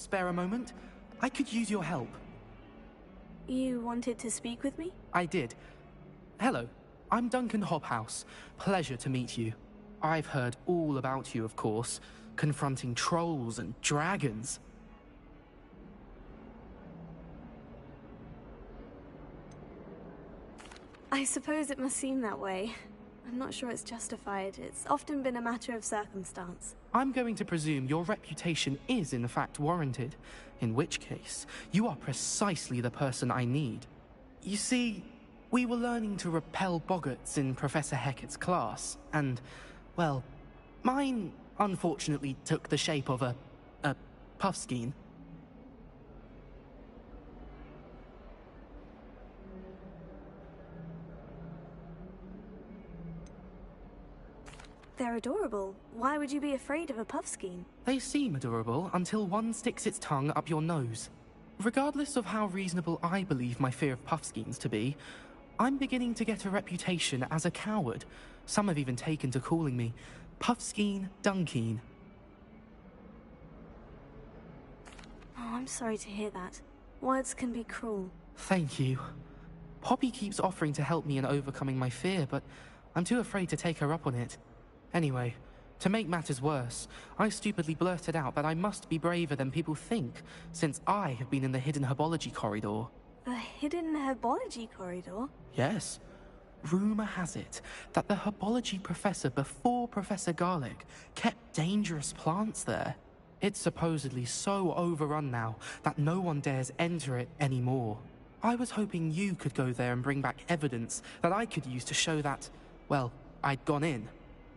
spare a moment? I could use your help. You wanted to speak with me? I did. Hello, I'm Duncan Hobhouse. Pleasure to meet you. I've heard all about you, of course, confronting trolls and dragons. I suppose it must seem that way. I'm not sure it's justified. It's often been a matter of circumstance. I'm going to presume your reputation is in fact warranted, in which case, you are precisely the person I need. You see, we were learning to repel boggarts in Professor Hecat's class, and, well, mine unfortunately took the shape of a puffskein. They're adorable. Why would you be afraid of a puffskein? They seem adorable until one sticks its tongue up your nose. Regardless of how reasonable I believe my fear of puffskeins to be, I'm beginning to get a reputation as a coward. Some have even taken to calling me Puffskein Dunkeen. Oh, I'm sorry to hear that. Words can be cruel. Thank you. Poppy keeps offering to help me in overcoming my fear, but I'm too afraid to take her up on it. Anyway, to make matters worse, I stupidly blurted out that I must be braver than people think, since I have been in the hidden herbology corridor. The hidden herbology corridor? Yes. Rumor has it that the herbology professor before Professor Garlic kept dangerous plants there. It's supposedly so overrun now that no one dares enter it anymore. I was hoping you could go there and bring back evidence that I could use to show that, well, I'd gone in.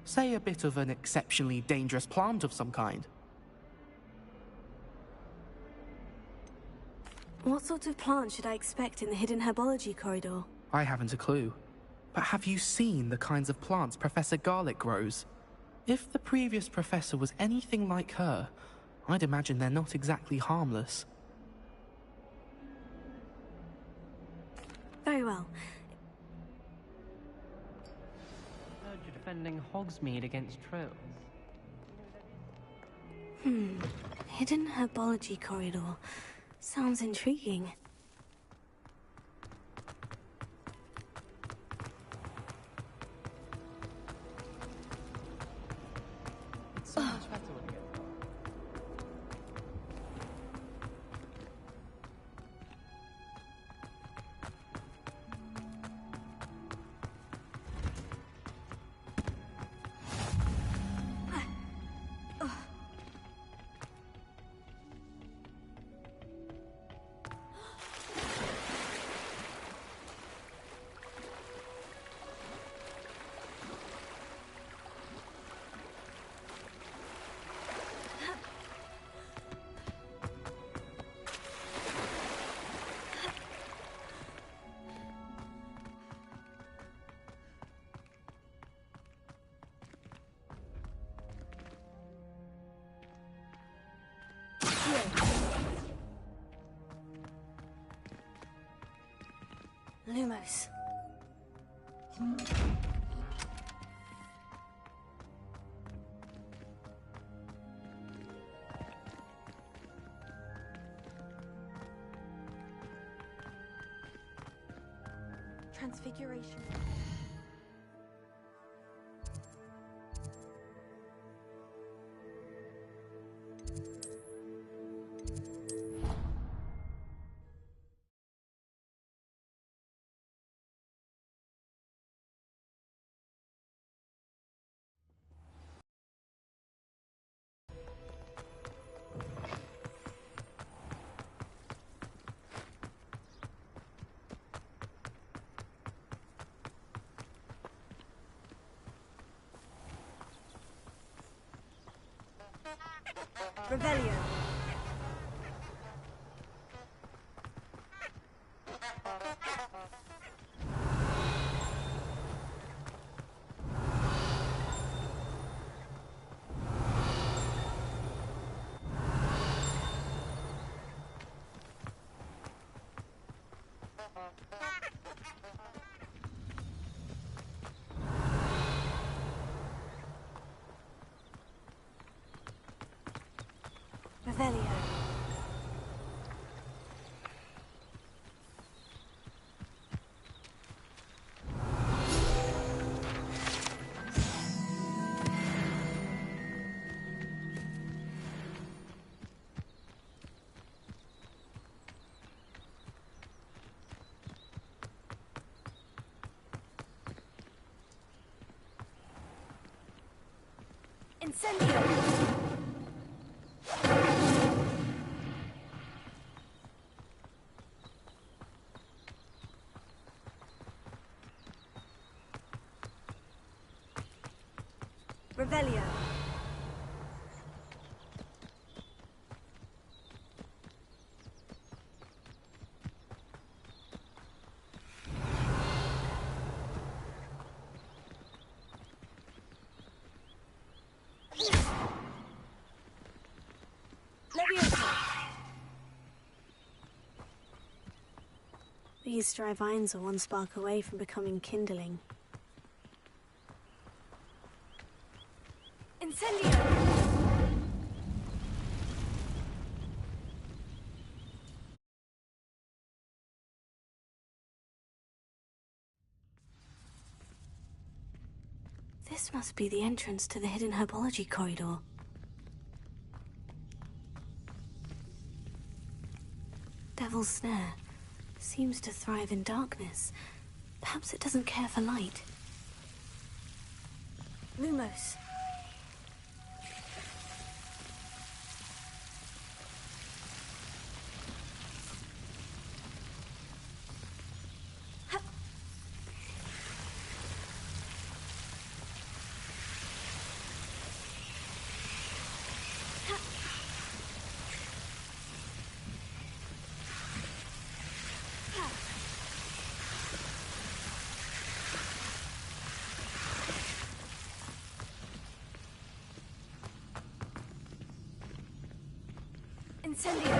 Say a bit of an exceptionally dangerous plant of some kind. What sort of plant should I expect in the hidden herbology corridor? I haven't a clue. But have you seen the kinds of plants Professor Garlic grows? If the previous professor was anything like her, I'd imagine they're not exactly harmless. Very well. Heard you're defending Hogsmeade against trolls. Hidden herbology corridor. Sounds intriguing. It's so much better when you get dark. Lumos. Transfiguration. Revelio. Revelio. Incendio! Revelio. These dry vines are one spark away from becoming kindling. Incendio! This must be the entrance to the hidden herbology corridor. Devil's Snare seems to thrive in darkness. Perhaps it doesn't care for light. Lumos. Incendio!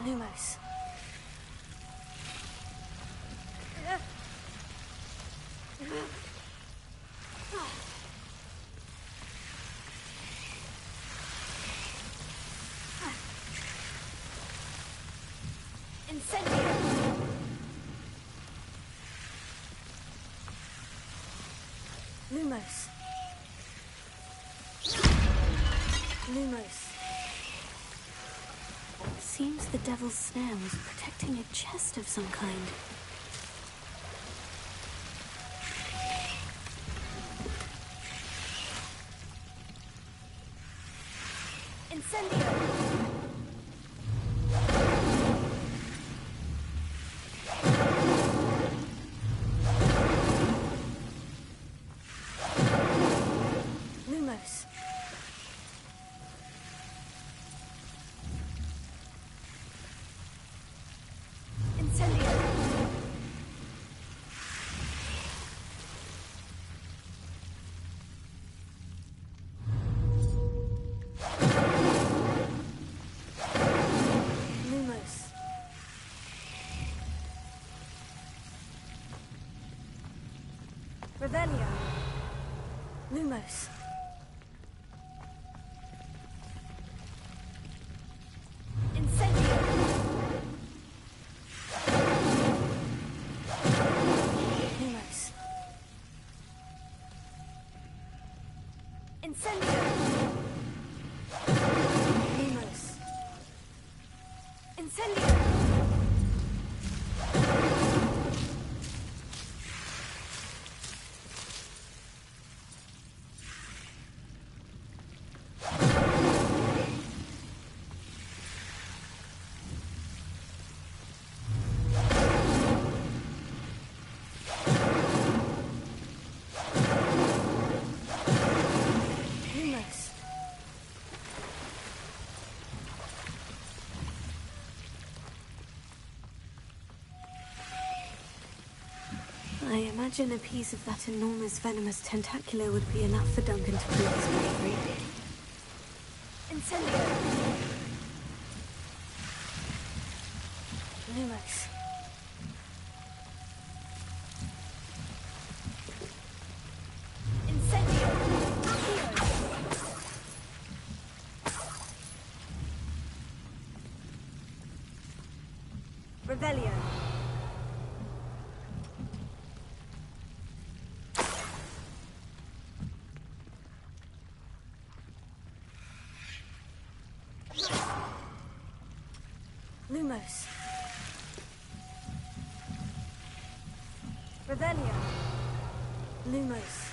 Lumos. Incendio! Lumos. Lumos. Seems the Devil's Snare was protecting a chest of some kind. Incendio! Lumos. Incendio! Lumos. Revelio. Lumos. Incendio! Lumos. Incendio! Lumos. Incendio! Lumos. I imagine a piece of that enormous venomous tentacular would be enough for Duncan to prove his bravery. Incendio! Lumos. Incendio! Revelio. Lumos. Revelio. Lumos.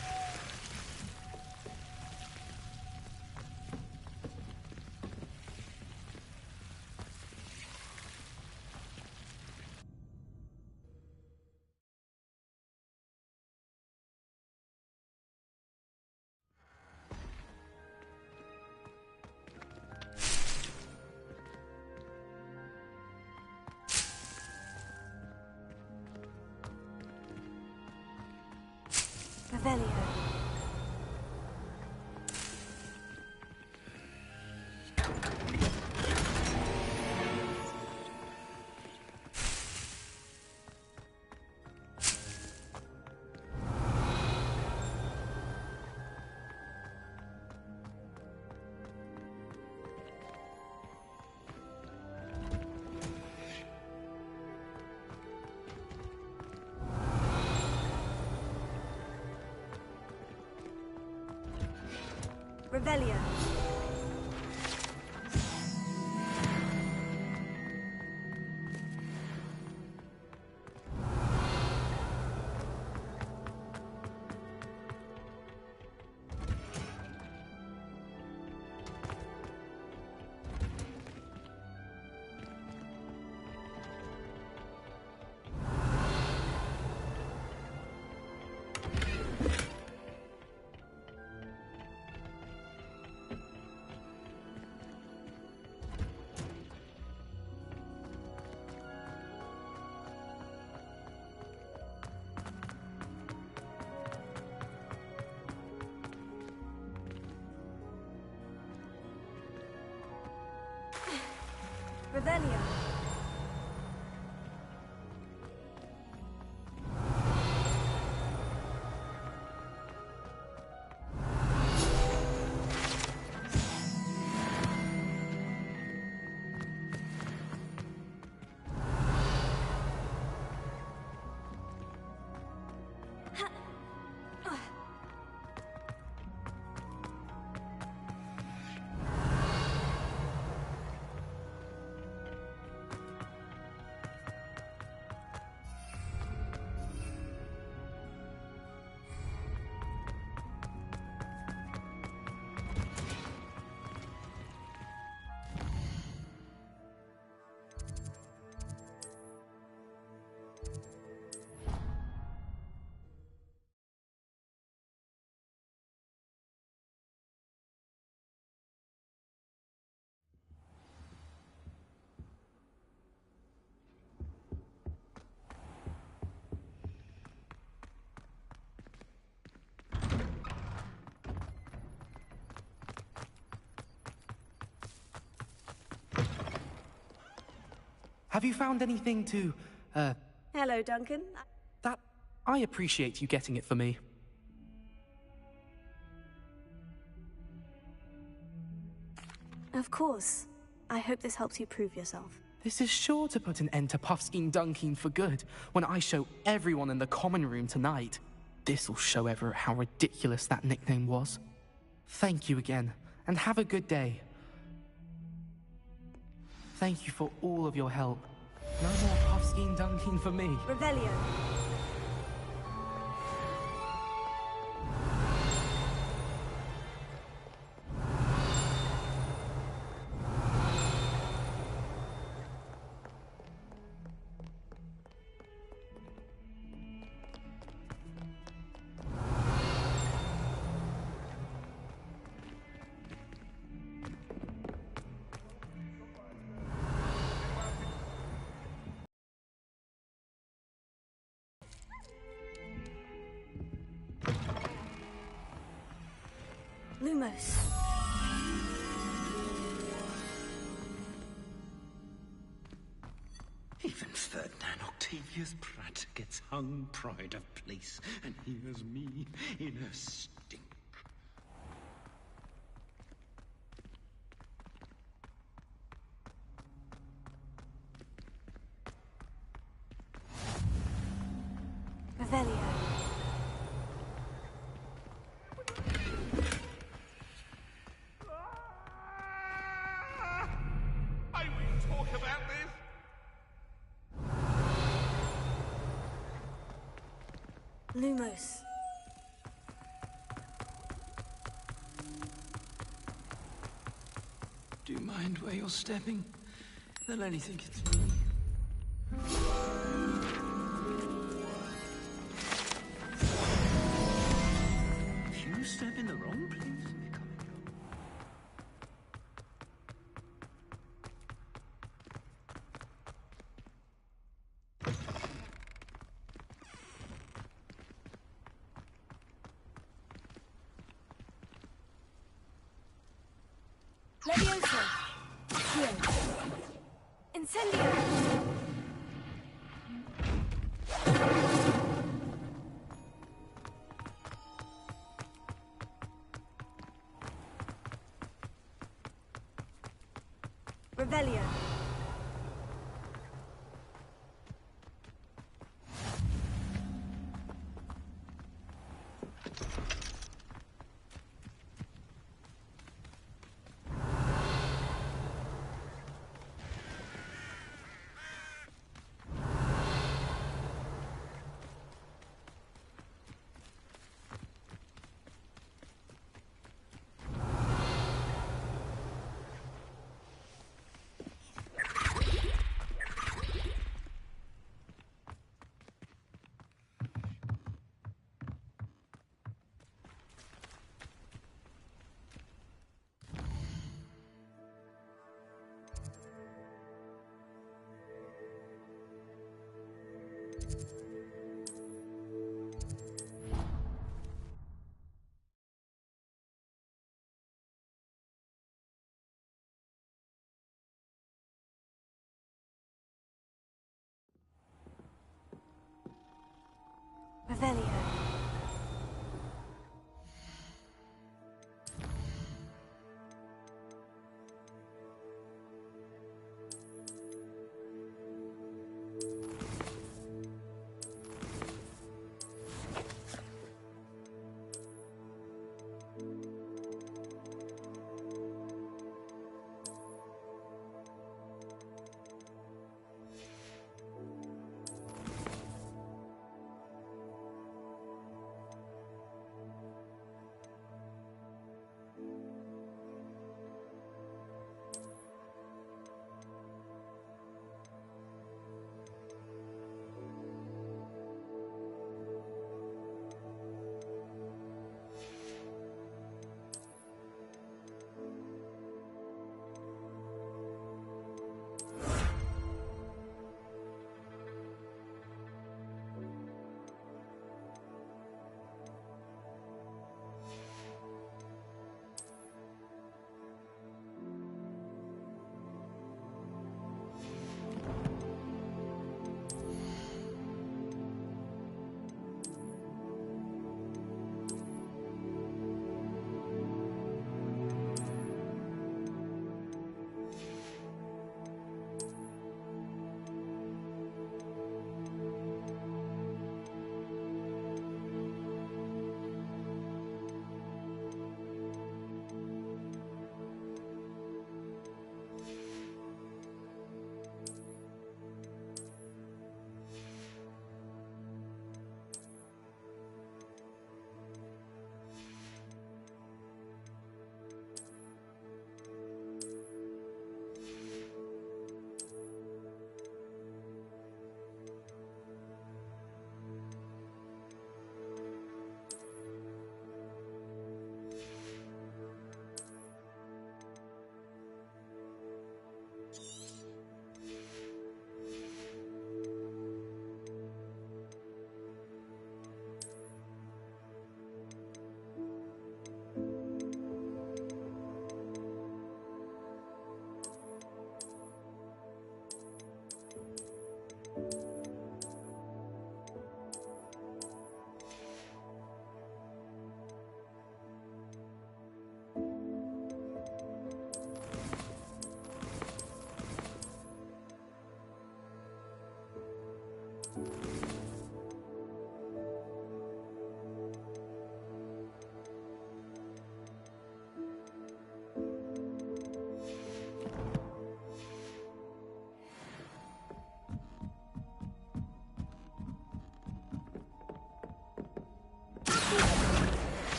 Revelio. Revelio. Revelio. Have you found anything to, Hello, Duncan. that... I appreciate you getting it for me. Of course. I hope this helps you prove yourself. This is sure to put an end to Puffskein Dunkin for good when I show everyone in the common room tonight. This'll show Everett how ridiculous that nickname was. Thank you again, and have a good day. Thank you for all of your help. No more Puffskein Dunkin for me. Revelio. Lumos. Even Ferdinand Octavius Pratt gets hung pride of place, and here's me in a stink. Lumos. Do you mind where you're stepping? They'll only think it's me. If you step in the wrong place, we're coming home. Leviosa. Here. Incendio. Revelio. Revelio.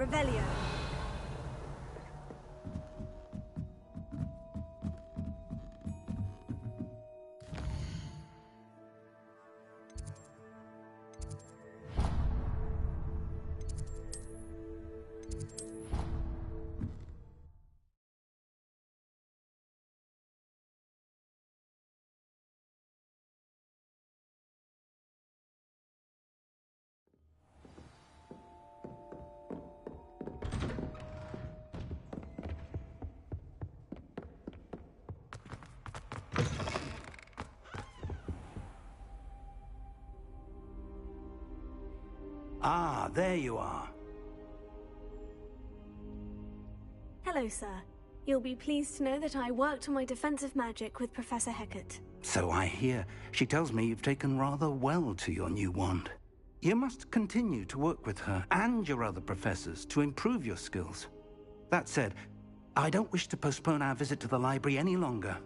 Revelio. Ah, there you are. Hello, sir. You'll be pleased to know that I worked on my defensive magic with Professor Hecat. So I hear. She tells me you've taken rather well to your new wand. You must continue to work with her and your other professors to improve your skills. That said, I don't wish to postpone our visit to the library any longer.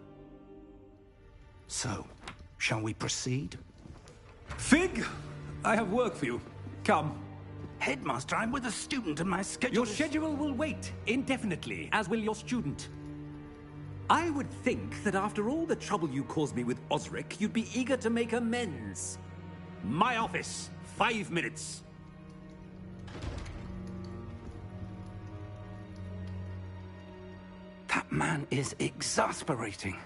So, shall we proceed? Fig! I have work for you. Come. Headmaster, I'm with a student and my schedule Your is... schedule will wait indefinitely, as will your student. I would think that after all the trouble you caused me with Osric, you'd be eager to make amends. My office, 5 minutes. That man is exasperating.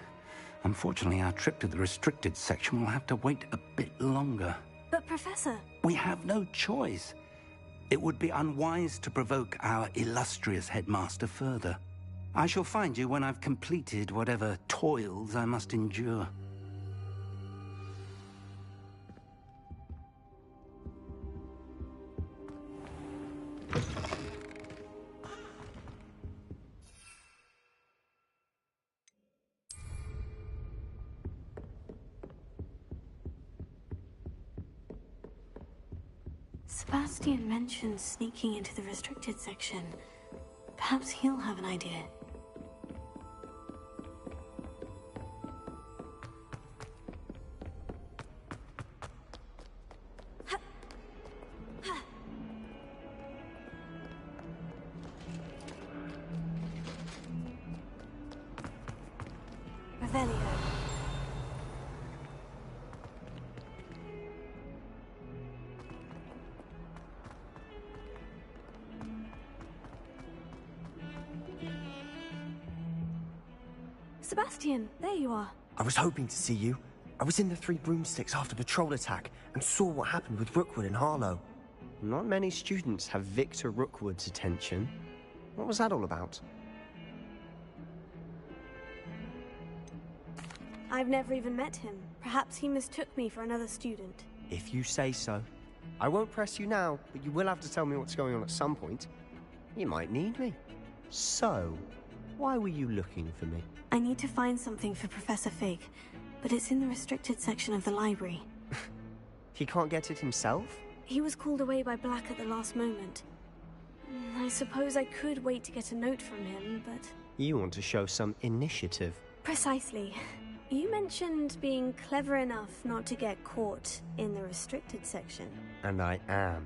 Unfortunately, our trip to the restricted section will have to wait a bit longer. But, Professor... We have no choice. It would be unwise to provoke our illustrious headmaster further. I shall find you when I've completed whatever toils I must endure. Sebastian mentioned sneaking into the restricted section. Perhaps he'll have an idea. Revelio. Sebastian, there you are. I was hoping to see you. I was in the Three Broomsticks after the troll attack and saw what happened with Rookwood and Harlow. Not many students have Victor Rookwood's attention. What was that all about? I've never even met him. Perhaps he mistook me for another student. If you say so. I won't press you now, but you will have to tell me what's going on at some point. You might need me. So, why were you looking for me? I need to find something for Professor Fig, but it's in the restricted section of the library. He can't get it himself? He was called away by Black at the last moment. I suppose I could wait to get a note from him, but... You want to show some initiative. Precisely. You mentioned being clever enough not to get caught in the restricted section. And I am.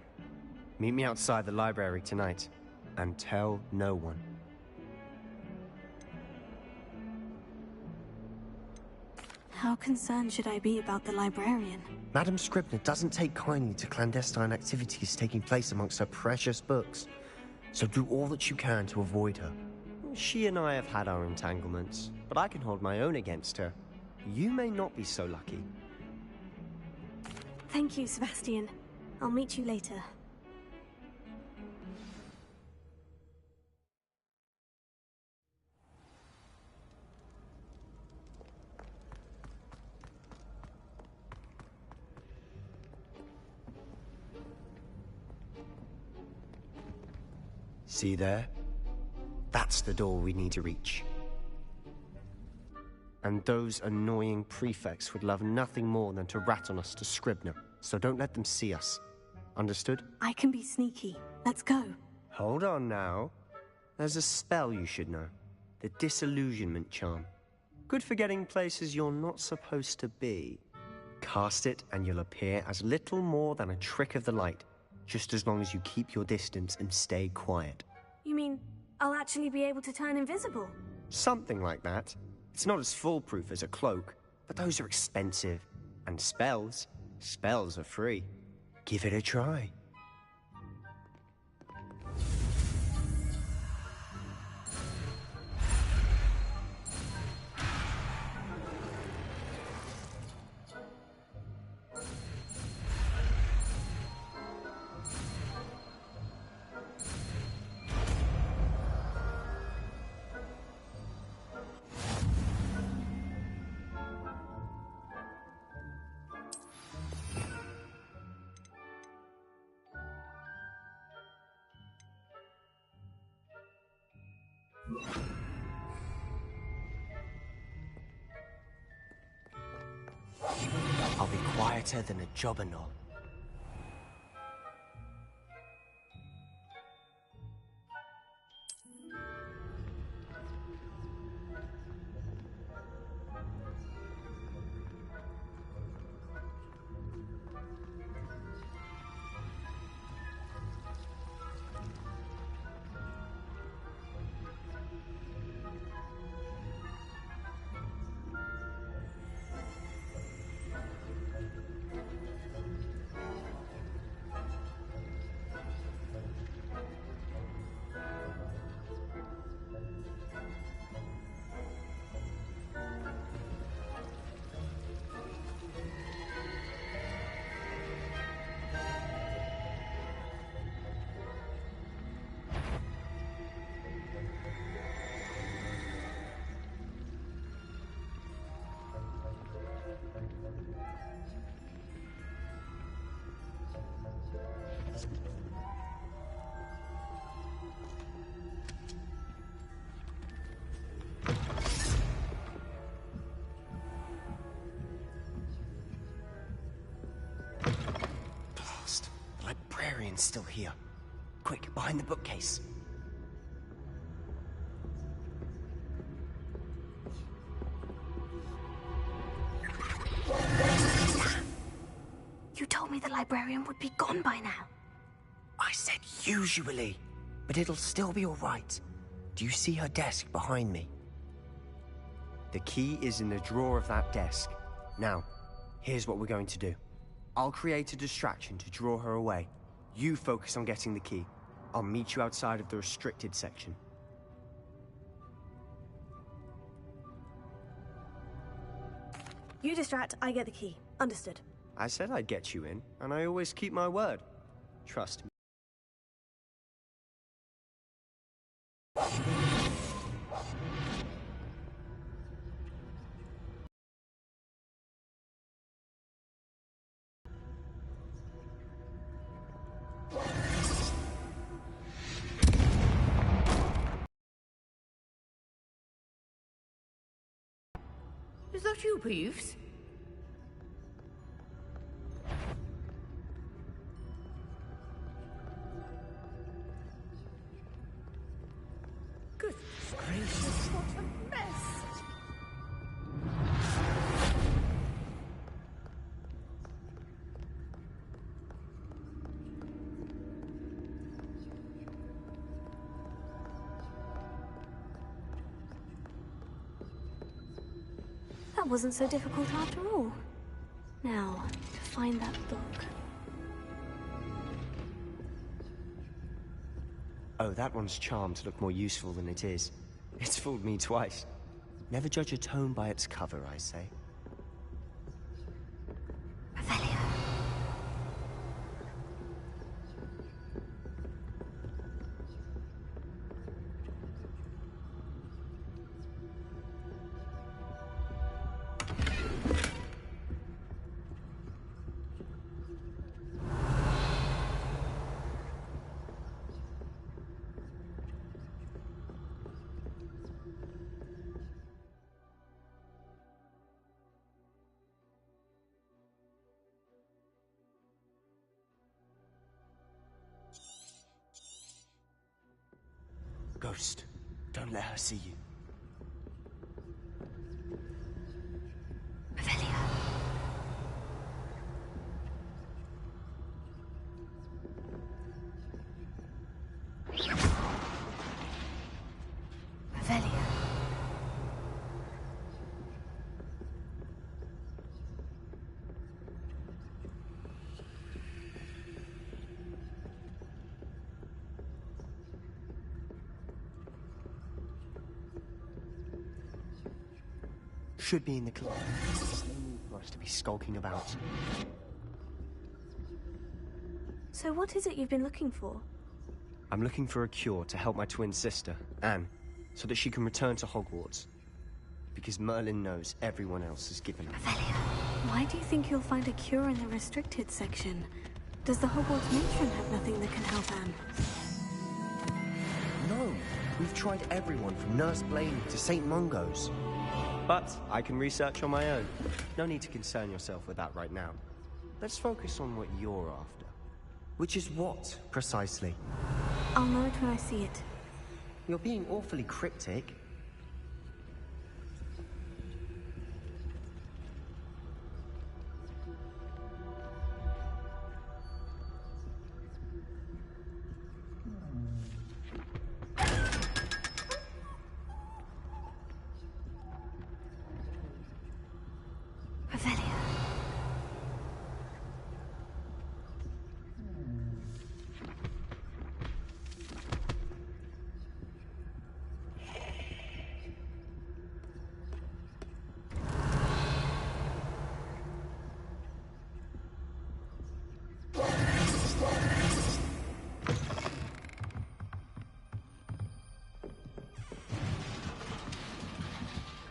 Meet me outside the library tonight, and tell no one. How concerned should I be about the librarian? Madam Scribner doesn't take kindly to clandestine activities taking place amongst her precious books. So do all that you can to avoid her. She and I have had our entanglements, but I can hold my own against her. You may not be so lucky. Thank you, Sebastian. I'll meet you later. See there? That's the door we need to reach. And those annoying prefects would love nothing more than to rat on us to Scribner, so don't let them see us. Understood? I can be sneaky. Let's go. Hold on now. There's a spell you should know. The Disillusionment Charm. Good for getting places you're not supposed to be. Cast it and you'll appear as little more than a trick of the light. just as long as you keep your distance and stay quiet. You mean I'll actually be able to turn invisible? Something like that. It's not as foolproof as a cloak, but those are expensive. And spells are free. Give it a try. I'll be quieter than a jobberknoll. Blast. The librarian's still here. Quick, behind the bookcase. You told me the librarian would be gone by now. I said usually, but it'll still be all right. Do you see her desk behind me? The key is in the drawer of that desk. Now, here's what we're going to do. I'll create a distraction to draw her away. You focus on getting the key. I'll meet you outside of the restricted section. You distract, I get the key. Understood. I said I'd get you in, and I always keep my word. Trust me. Is that you, Peeves? Goodness gracious, what a mess! That wasn't so difficult after all. Now, to find that book. Oh, that one's charmed to look more useful than it is. It's fooled me twice. Never judge a tome by its cover, I say. Revelio. Ghost, don't let her see you. Revelio. should be in the club. There's no need for us to be skulking about. So what is it you've been looking for? I'm looking for a cure to help my twin sister, Anne, so that she can return to Hogwarts. Because Merlin knows everyone else is given up. Why do you think you'll find a cure in the restricted section? Does the Hogwarts matron have nothing that can help Anne? No, we've tried everyone from Nurse Blaney to St. Mungo's. But I can research on my own. No need to concern yourself with that right now. Let's focus on what you're after. Which is what, precisely? I'll know it when I see it. You're being awfully cryptic.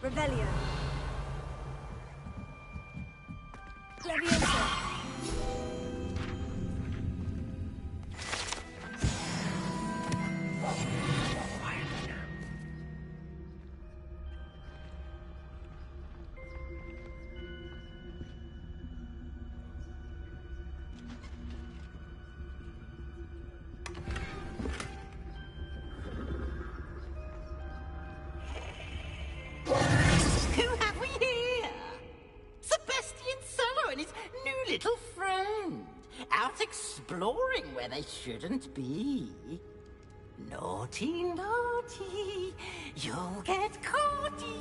Revelio. Leviosa. Exploring where they shouldn't be. Naughty, naughty, you'll get caughty.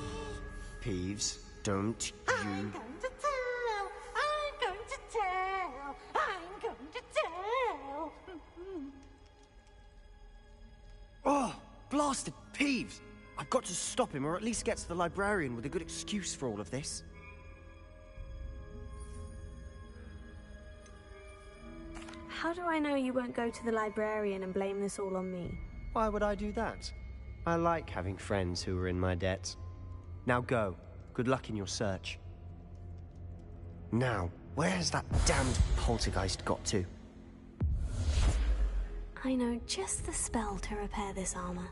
Peeves, don't you... I'm going to tell, I'm going to tell, I'm going to tell. Oh, blasted Peeves! I've got to stop him, or at least get to the librarian with a good excuse for all of this. How do I know you won't go to the librarian and blame this all on me? Why would I do that? I like having friends who are in my debt. Now go. Good luck in your search. Now, where has that damned poltergeist got to? I know just the spell to repair this armor.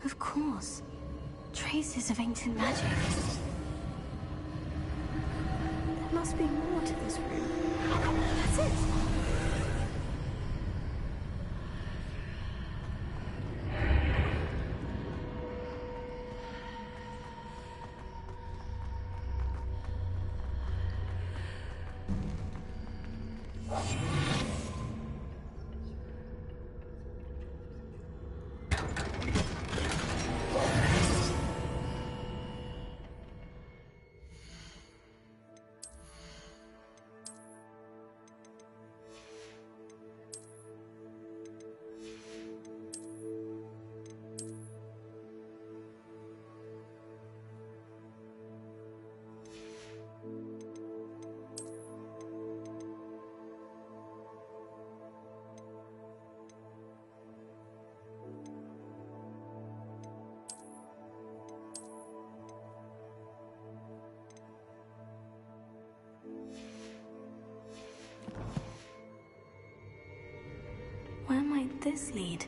Of course. Traces of ancient magic. There must be more to this room. That's it! Where might this lead?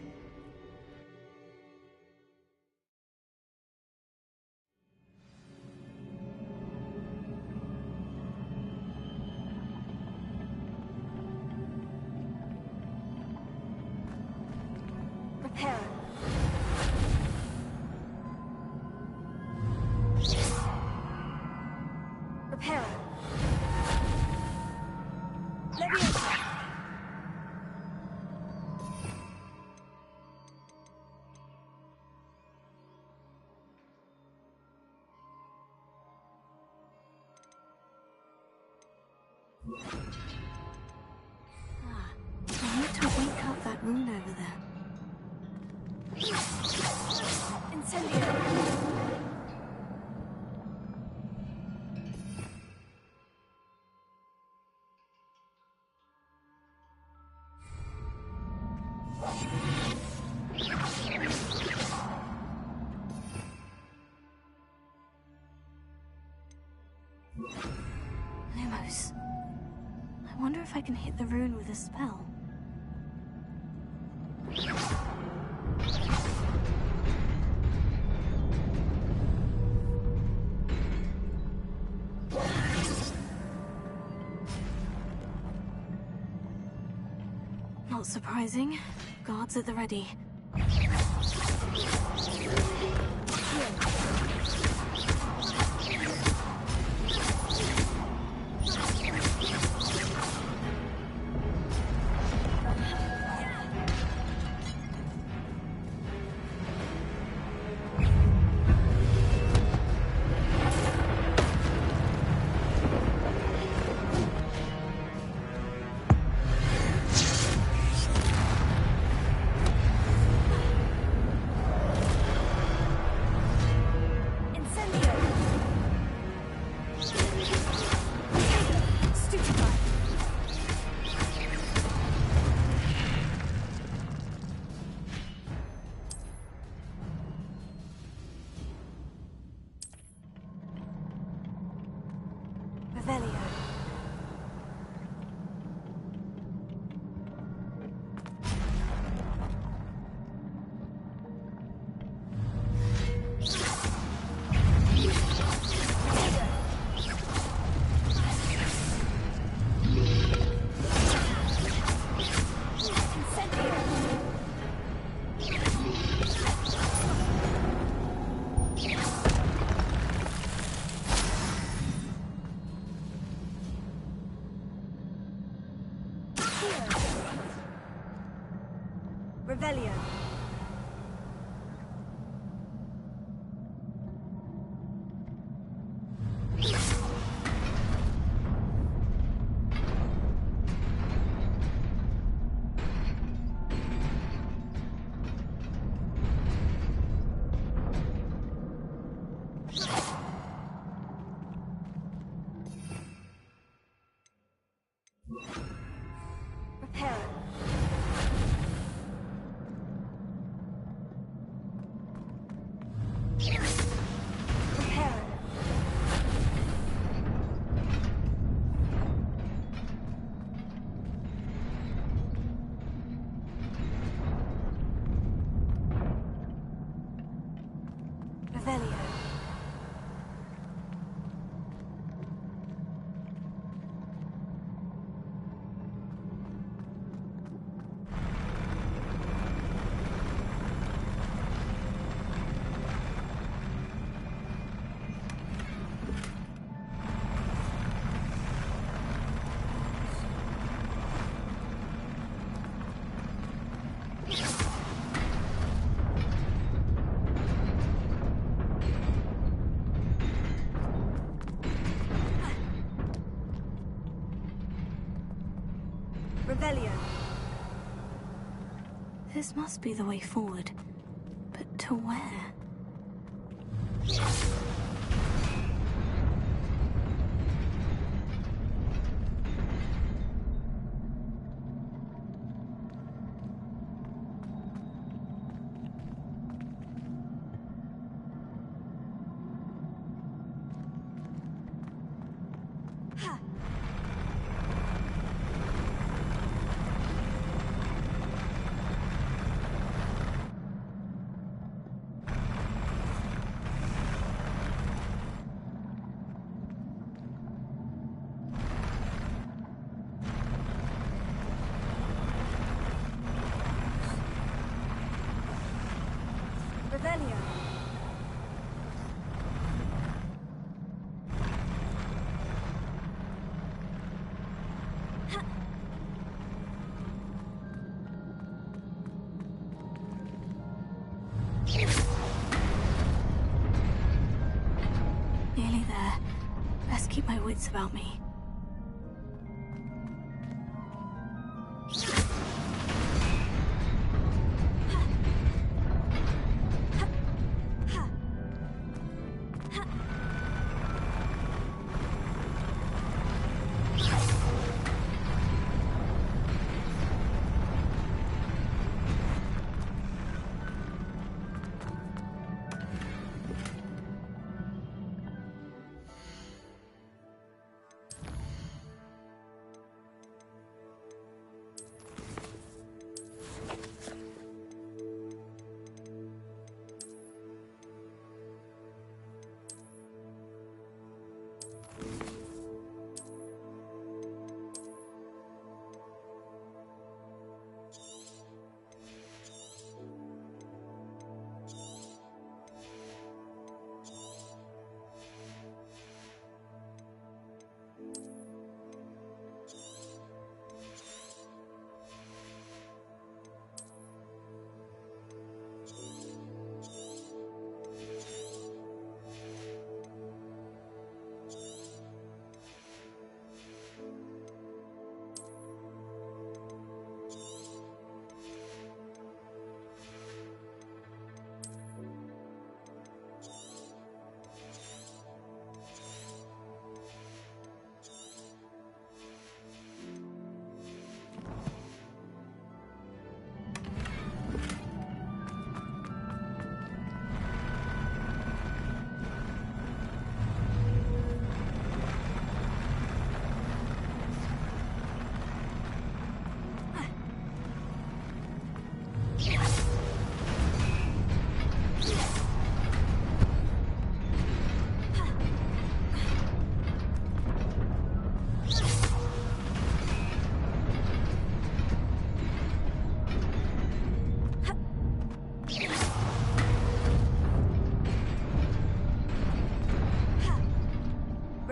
I need to wake up that rune over there. Incendio! Lumos. I wonder if I can hit the rune with a spell. Not surprising. Guards at the ready. Revelio. Revelio. This must be the way forward. But to where? Revelio. Nearly there. Best keep my wits about me.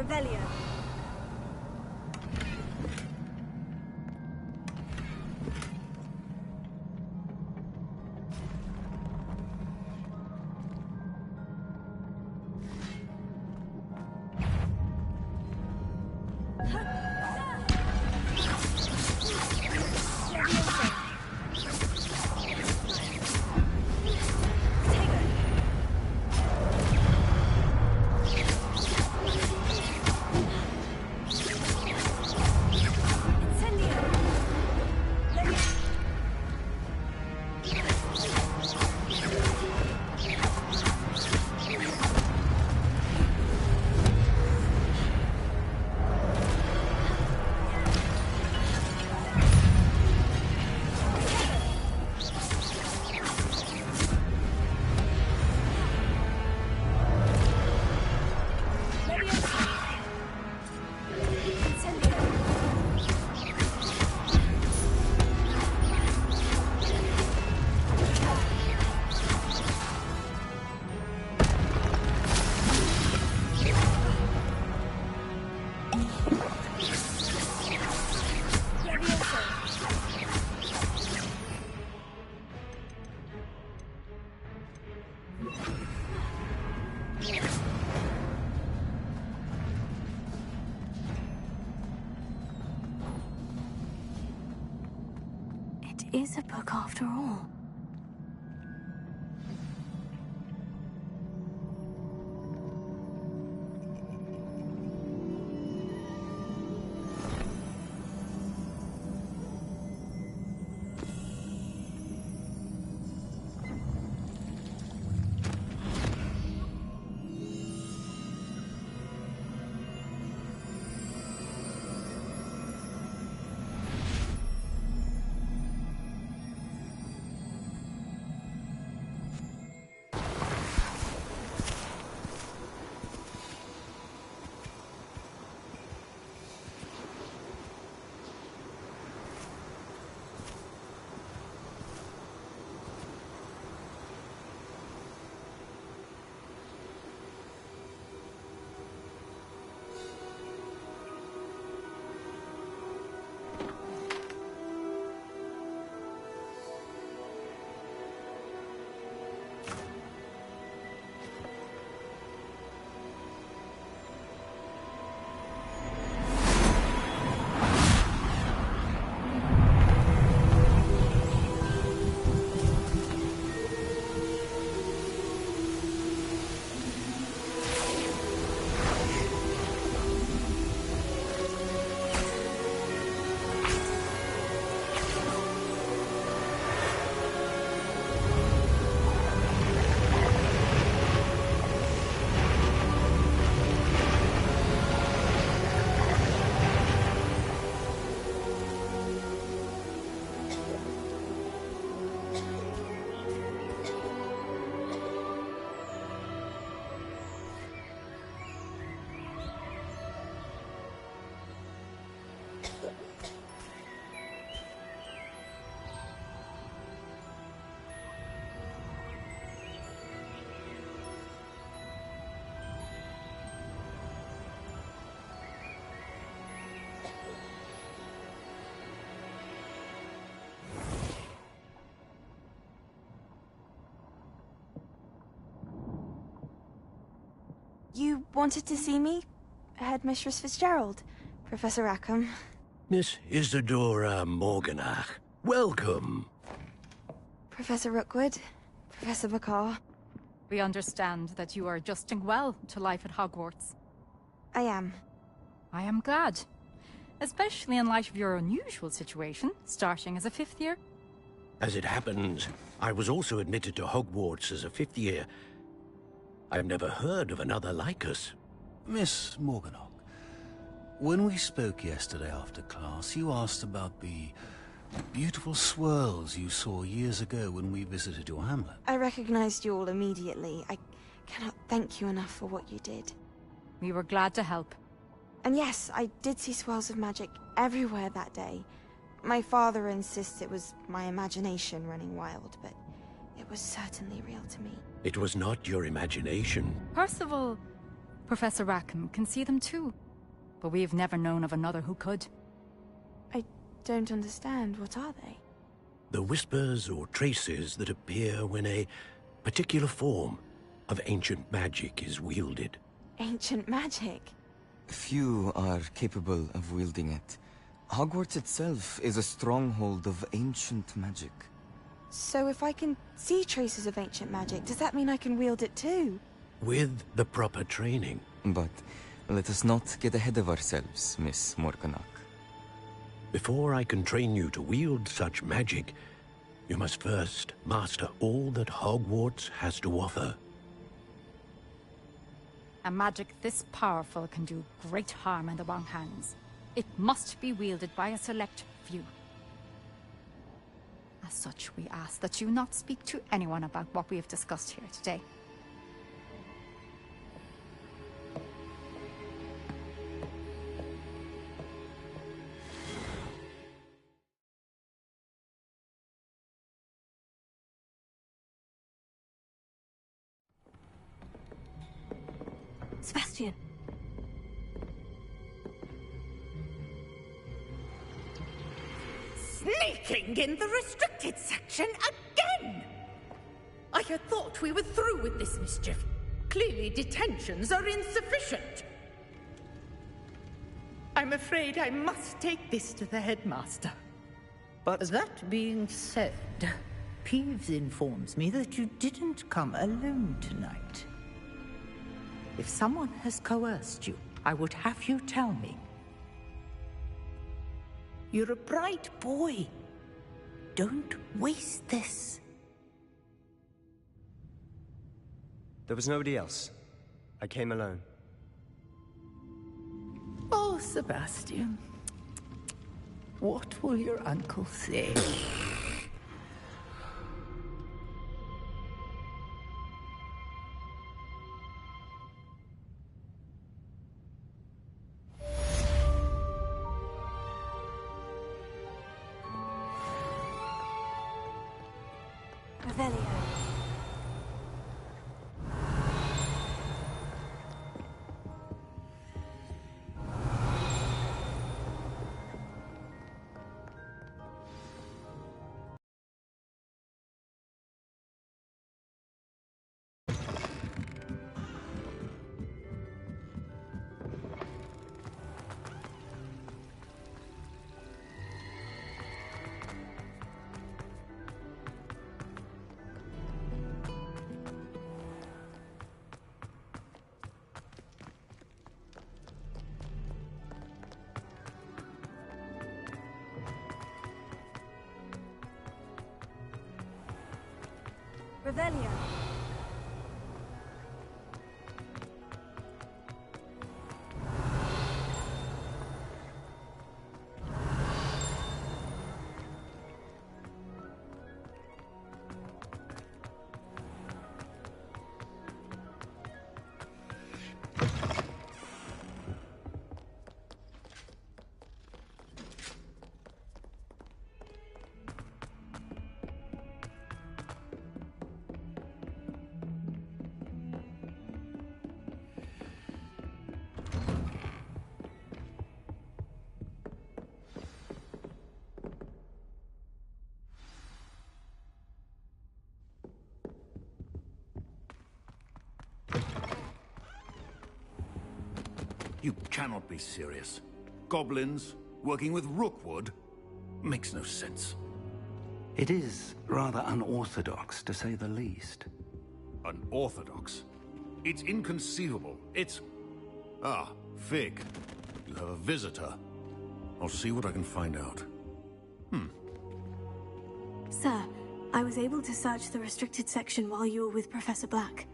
Revelio. Is a book after all. You wanted to see me? Headmistress Fitzgerald, Professor Rackham. Miss Isadora Morganach, welcome. Professor Rookwood, Professor Bakar. We understand that you are adjusting well to life at Hogwarts. I am. I am glad. Especially in light of your unusual situation, starting as a 5th year. As it happens, I was also admitted to Hogwarts as a 5th year. I've never heard of another like us. Miss Morganach, when we spoke yesterday after class, you asked about the beautiful swirls you saw years ago when we visited your hamlet. I recognized you all immediately. I cannot thank you enough for what you did. We were glad to help. And yes, I did see swirls of magic everywhere that day. My father insists it was my imagination running wild, but it was certainly real to me. It was not your imagination. Percival, Professor Rackham can see them too, but we've never known of another who could. I don't understand. What are they? The whispers or traces that appear when a particular form of ancient magic is wielded. Ancient magic? Few are capable of wielding it. Hogwarts itself is a stronghold of ancient magic. So if I can see traces of ancient magic, does that mean I can wield it too? With the proper training. But let us not get ahead of ourselves, Miss Morganach. Before I can train you to wield such magic, you must first master all that Hogwarts has to offer. A magic this powerful can do great harm in the wrong hands. It must be wielded by a select few. As such, we ask that you not speak to anyone about what we have discussed here today. Sebastian. Sneaking in the restricted section again! I had thought we were through with this mischief. Clearly detentions are insufficient. I'm afraid I must take this to the headmaster. But that being said, Peeves informs me that you didn't come alone tonight. If someone has coerced you, I would have you tell me. You're a bright boy. Don't waste this. There was nobody else. I came alone. Oh, Sebastian. What will your uncle say? Revelio. Revelio. You cannot be serious. Goblins working with Rookwood? Makes no sense. It is rather unorthodox, to say the least. Unorthodox? It's inconceivable. It's... Ah, Fig. You have a visitor. I'll see what I can find out. Sir, I was able to search the restricted section while you were with Professor Black.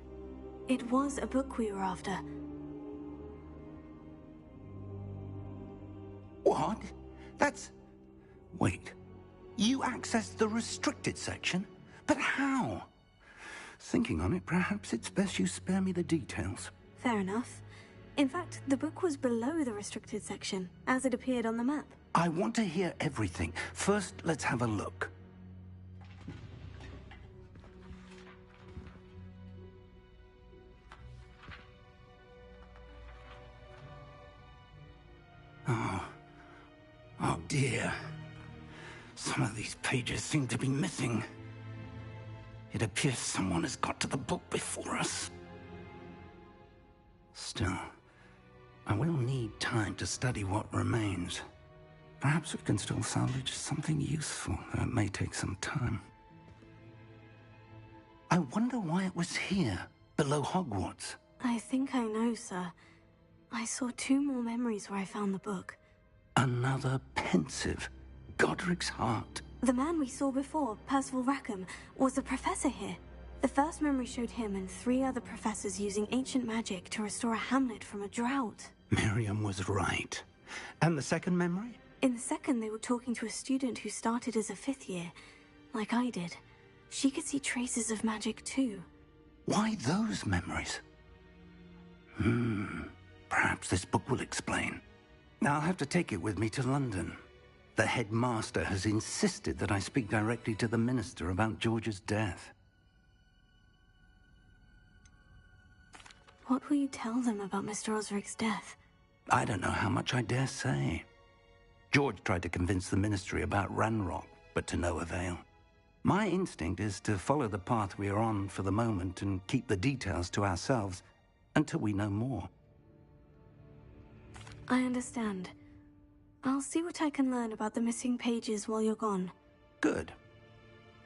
It was a book we were after. What? That's... Wait. You accessed the restricted section? But how? Thinking on it, perhaps it's best you spare me the details. Fair enough. In fact, the book was below the restricted section, as it appeared on the map. I want to hear everything. First, let's have a look. dear. Some of these pages seem to be missing. It appears someone has got to the book before us. Still, I will need time to study what remains. Perhaps we can still salvage something useful, though it may take some time. I wonder why it was here, below Hogwarts. I think I know, sir. I saw 2 more memories where I found the book. Another pensive. Godric's heart. The man we saw before, Percival Rackham, was a professor here. The first memory showed him and 3 other professors using ancient magic to restore a hamlet from a drought. Miriam was right. And the second memory? In the second, they were talking to a student who started as a 5th year, like I did. She could see traces of magic too. Why those memories? Perhaps this book will explain. I'll have to take it with me to London. The headmaster has insisted that I speak directly to the minister about George's death. What will you tell them about Mr. Osric's death? I don't know how much I dare say. George tried to convince the ministry about Ranrock, but to no avail. My instinct is to follow the path we are on for the moment and keep the details to ourselves until we know more. I understand. I'll see what I can learn about the missing pages while you're gone. Good.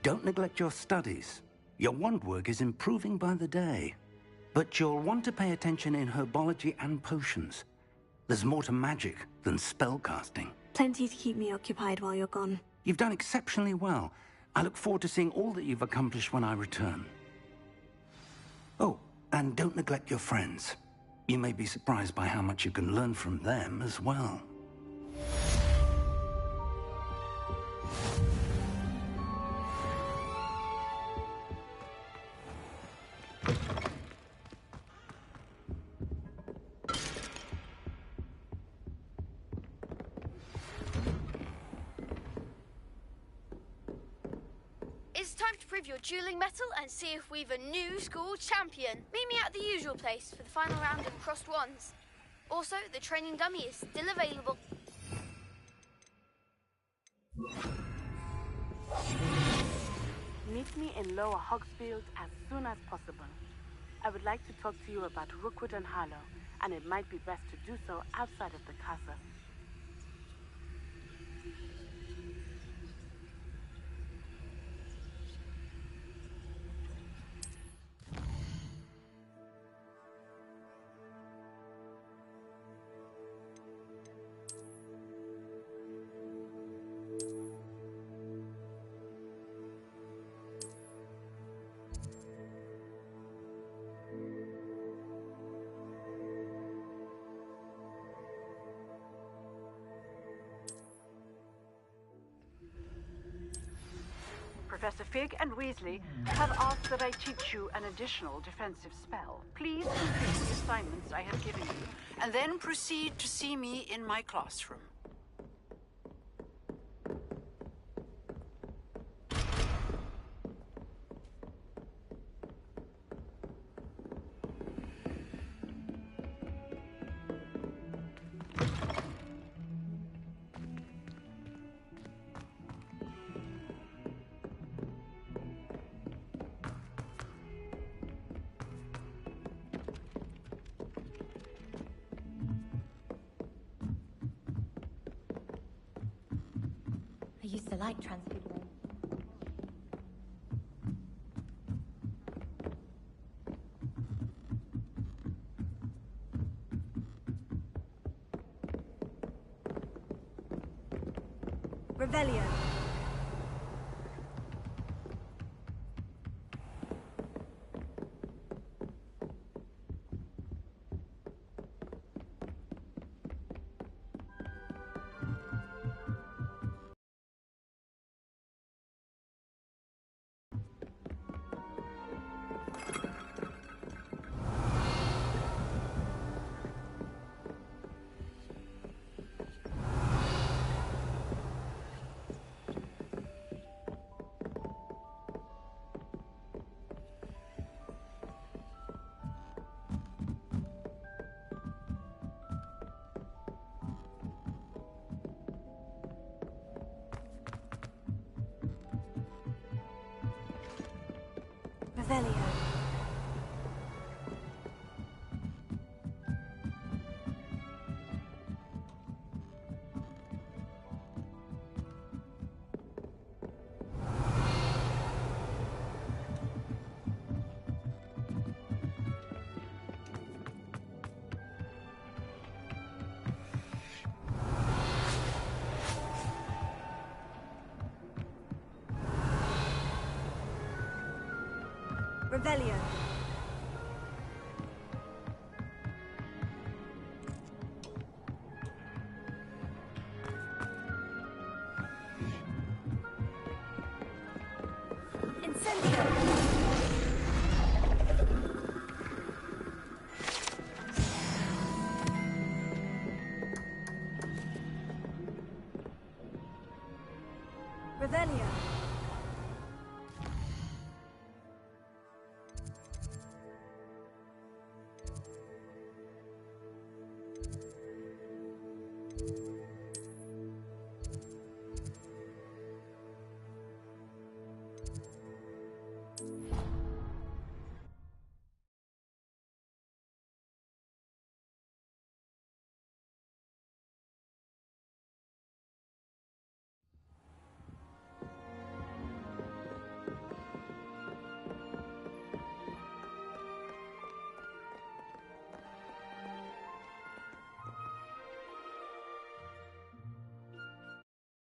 Don't neglect your studies. Your wand work is improving by the day. But you'll want to pay attention in herbology and potions. There's more to magic than spellcasting. Plenty to keep me occupied while you're gone. You've done exceptionally well. I look forward to seeing all that you've accomplished when I return. Oh, and don't neglect your friends. You may be surprised by how much you can learn from them as well. It's time to prove your dueling mettle and see if we've a new school champion. Meet me at the usual place for the final round of crossed wands. Also, the training dummy is still available. Meet me in Lower Hogsfield as soon as possible. I would like to talk to you about Rookwood and Harlow, and it might be best to do so outside of the castle. Professor Fig and Weasley have asked that I teach you an additional defensive spell. Please complete the assignments I have given you, and then proceed to see me in my classroom. I used the light transfer ring. Revelio. Revelio. Revelio. Incendio. Revelio.